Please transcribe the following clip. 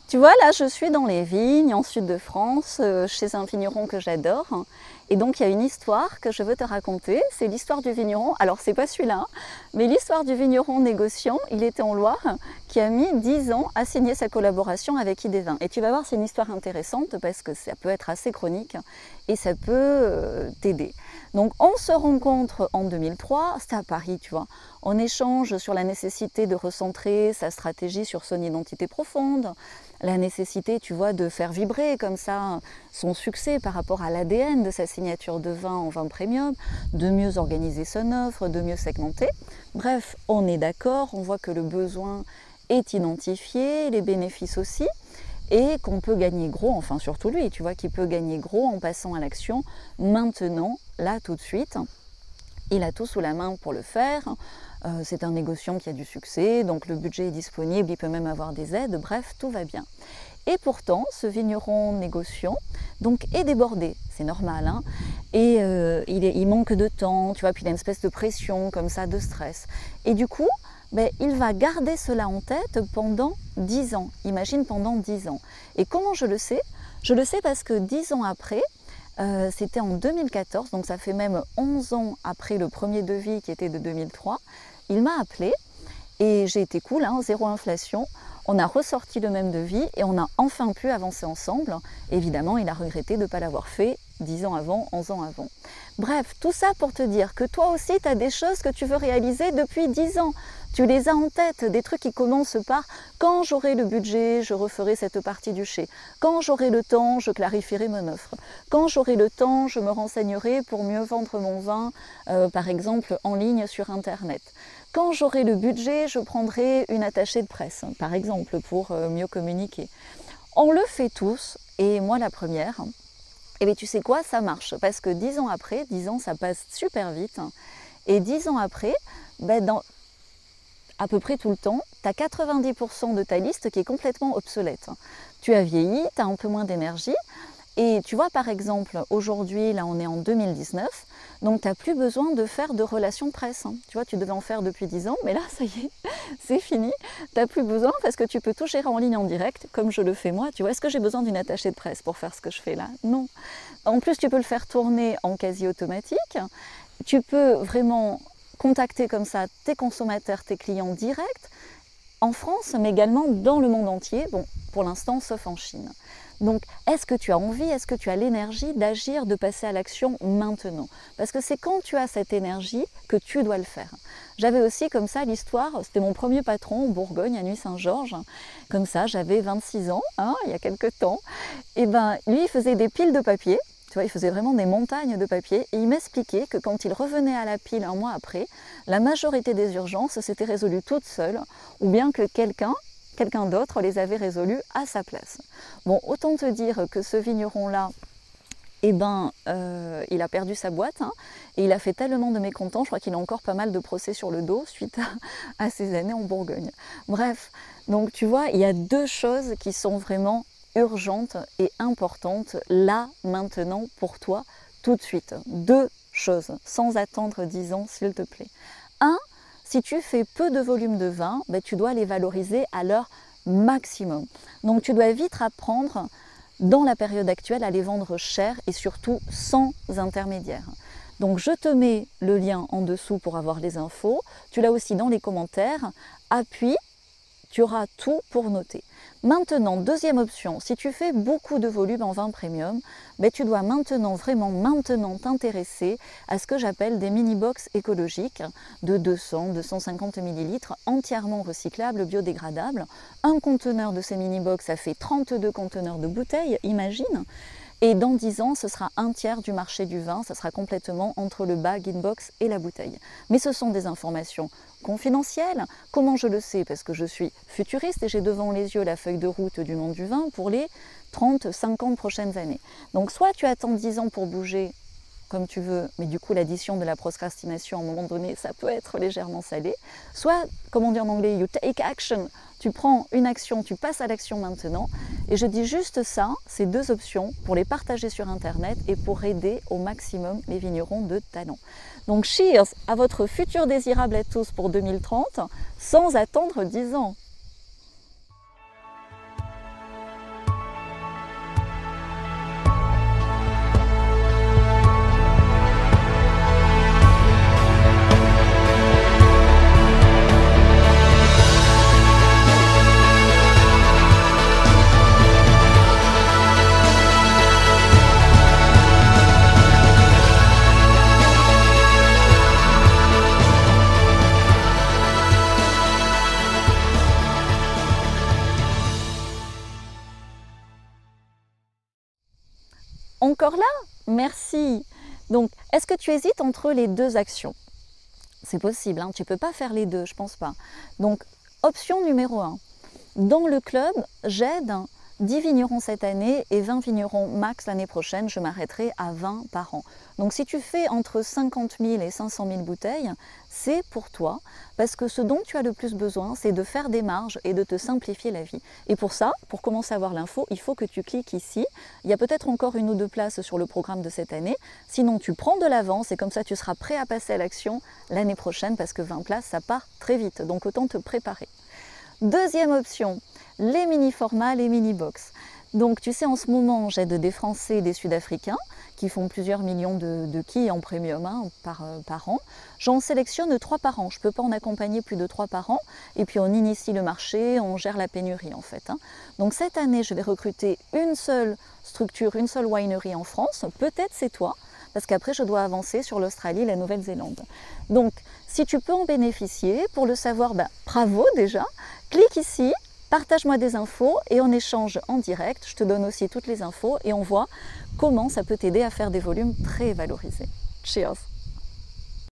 Tu vois, là, je suis dans les vignes, en sud de France, chez un vigneron que j'adore. Et donc, il y a une histoire que je veux te raconter. C'est l'histoire du vigneron. Alors, c'est pas celui-là, hein, mais l'histoire du vigneron négociant. Il était en Loire, qui a mis 10 ans à signer sa collaboration avec ID20. Et tu vas voir, c'est une histoire intéressante parce que ça peut être assez chronique et ça peut t'aider. Donc, on se rencontre en 2003, c'était à Paris, tu vois. On échange sur la nécessité de recentrer sa stratégie sur son identité profonde, la nécessité, tu vois, de faire vibrer comme ça son succès par rapport à l'ADN de sa signature de vin en vin premium, de mieux organiser son offre, de mieux segmenter. Bref, on est d'accord, on voit que le besoin est identifié, les bénéfices aussi, et qu'on peut gagner gros, enfin surtout lui, tu vois, qu'il peut gagner gros en passant à l'action maintenant, là, tout de suite. Il a tout sous la main pour le faire. C'est un négociant qui a du succès, donc le budget est disponible, il peut même avoir des aides, bref, tout va bien. Et pourtant, ce vigneron négociant donc, est débordé, c'est normal, hein, et il manque de temps, tu vois, puis il a une espèce de pression comme ça, de stress. Et du coup, ben, il va garder cela en tête pendant 10 ans, imagine pendant 10 ans. Et comment je le sais? Je le sais parce que 10 ans après, c'était en 2014, donc ça fait même 11 ans après le premier devis qui était de 2003, il m'a appelé et j'ai été cool, hein, zéro inflation. On a ressorti le même devis et on a enfin pu avancer ensemble. Évidemment, il a regretté de ne pas l'avoir fait 10 ans avant, 11 ans avant. Bref, tout ça pour te dire que toi aussi, tu as des choses que tu veux réaliser depuis 10 ans. Tu les as en tête, des trucs qui commencent par « quand j'aurai le budget, je referai cette partie du chai »,« quand j'aurai le temps, je clarifierai mon offre »,« quand j'aurai le temps, je me renseignerai pour mieux vendre mon vin, par exemple en ligne sur Internet ». Quand j'aurai le budget, je prendrai une attachée de presse, par exemple, pour mieux communiquer. On le fait tous, et moi la première. Et bien tu sais quoi, ça marche, parce que 10 ans après, 10 ans ça passe super vite, et 10 ans après, ben dans à peu près tout le temps, tu as 90% de ta liste qui est complètement obsolète. Tu as vieilli, tu as un peu moins d'énergie, et tu vois par exemple, aujourd'hui, là on est en 2019, donc tu n'as plus besoin de faire de relations presse. Tu vois, tu devais en faire depuis 10 ans, mais là ça y est, c'est fini. Tu n'as plus besoin parce que tu peux tout gérer en ligne en direct, comme je le fais moi. Tu vois, est-ce que j'ai besoin d'une attachée de presse pour faire ce que je fais là? Non. En plus, tu peux le faire tourner en quasi automatique. Tu peux vraiment contacter comme ça tes consommateurs, tes clients directs, en France, mais également dans le monde entier, bon, pour l'instant, sauf en Chine. Donc, est-ce que tu as envie, est-ce que tu as l'énergie d'agir, de passer à l'action maintenant? Parce que c'est quand tu as cette énergie que tu dois le faire. J'avais aussi comme ça l'histoire, c'était mon premier patron en Bourgogne, à Nuit-Saint-Georges. Comme ça, j'avais 26 ans, hein, il y a quelques temps. Et ben, lui, il faisait des piles de papier. Tu vois, il faisait vraiment des montagnes de papier et il m'expliquait que quand il revenait à la pile un mois après, la majorité des urgences s'étaient résolues toutes seules ou bien que quelqu'un d'autre les avait résolues à sa place. Bon, autant te dire que ce vigneron-là, eh ben, il a perdu sa boîte, hein, et il a fait tellement de mécontents, je crois qu'il a encore pas mal de procès sur le dos suite à ces années en Bourgogne. Bref, donc tu vois, il y a deux choses qui sont vraiment urgente et importante là, maintenant, pour toi, tout de suite. Deux choses, sans attendre 10 ans, s'il te plaît. Un, si tu fais peu de volume de vin, ben, tu dois les valoriser à leur maximum. Donc tu dois vite apprendre, dans la période actuelle, à les vendre cher et surtout sans intermédiaire. Donc je te mets le lien en dessous pour avoir les infos. Tu l'as aussi dans les commentaires. Appuie, tu auras tout pour noter. Maintenant, deuxième option, si tu fais beaucoup de volume en vin premium, ben tu dois vraiment t'intéresser à ce que j'appelle des mini-box écologiques de 200-250 ml entièrement recyclables, biodégradables. Un conteneur de ces mini-box, ça fait 32 conteneurs de bouteilles, imagine. Et dans 10 ans, ce sera un tiers du marché du vin, ça sera complètement entre le bag-in-box et la bouteille. Mais ce sont des informations confidentielles. Comment je le sais? Parce que je suis futuriste et j'ai devant les yeux la feuille de route du monde du vin pour les 30-50 prochaines années. Donc soit tu attends 10 ans pour bouger comme tu veux, mais du coup l'addition de la procrastination à un moment donné, ça peut être légèrement salé. Soit, comme on dit en anglais, you take action, tu prends une action, tu passes à l'action maintenant. Et je dis juste ça, ces deux options, pour les partager sur Internet et pour aider au maximum les vignerons de talent. Donc cheers à votre futur désirable à tous pour 2030, sans attendre 10 ans. Encore là? Merci. Donc, est-ce que tu hésites entre les deux actions? C'est possible, hein, tu ne peux pas faire les deux, je pense pas. Donc, option numéro 1. Dans le club, j'aide 10 vignerons cette année et 20 vignerons max l'année prochaine. Je m'arrêterai à 20 par an. Donc si tu fais entre 50 000 et 500 000 bouteilles, c'est pour toi. Parce que ce dont tu as le plus besoin, c'est de faire des marges et de te simplifier la vie. Et pour ça, pour commencer à avoir l'info, il faut que tu cliques ici. Il y a peut-être encore une ou deux places sur le programme de cette année. Sinon, tu prends de l'avance et comme ça, tu seras prêt à passer à l'action l'année prochaine parce que 20 places, ça part très vite. Donc autant te préparer. Deuxième option, les mini-formats, les mini-box. Donc tu sais, en ce moment, j'aide des Français et des Sud-Africains qui font plusieurs millions de quilles en premium par an. J'en sélectionne 3 par an. Je ne peux pas en accompagner plus de 3 par an. Et puis on initie le marché, on gère la pénurie en fait. Donc cette année, je vais recruter une seule structure, une seule winery en France. Peut-être c'est toi, parce qu'après je dois avancer sur l'Australie et la Nouvelle-Zélande. Donc si tu peux en bénéficier, pour le savoir, bravo déjà, clique ici, partage-moi des infos et on échange en direct. Je te donne aussi toutes les infos et on voit comment ça peut t'aider à faire des volumes très valorisés. Cheers!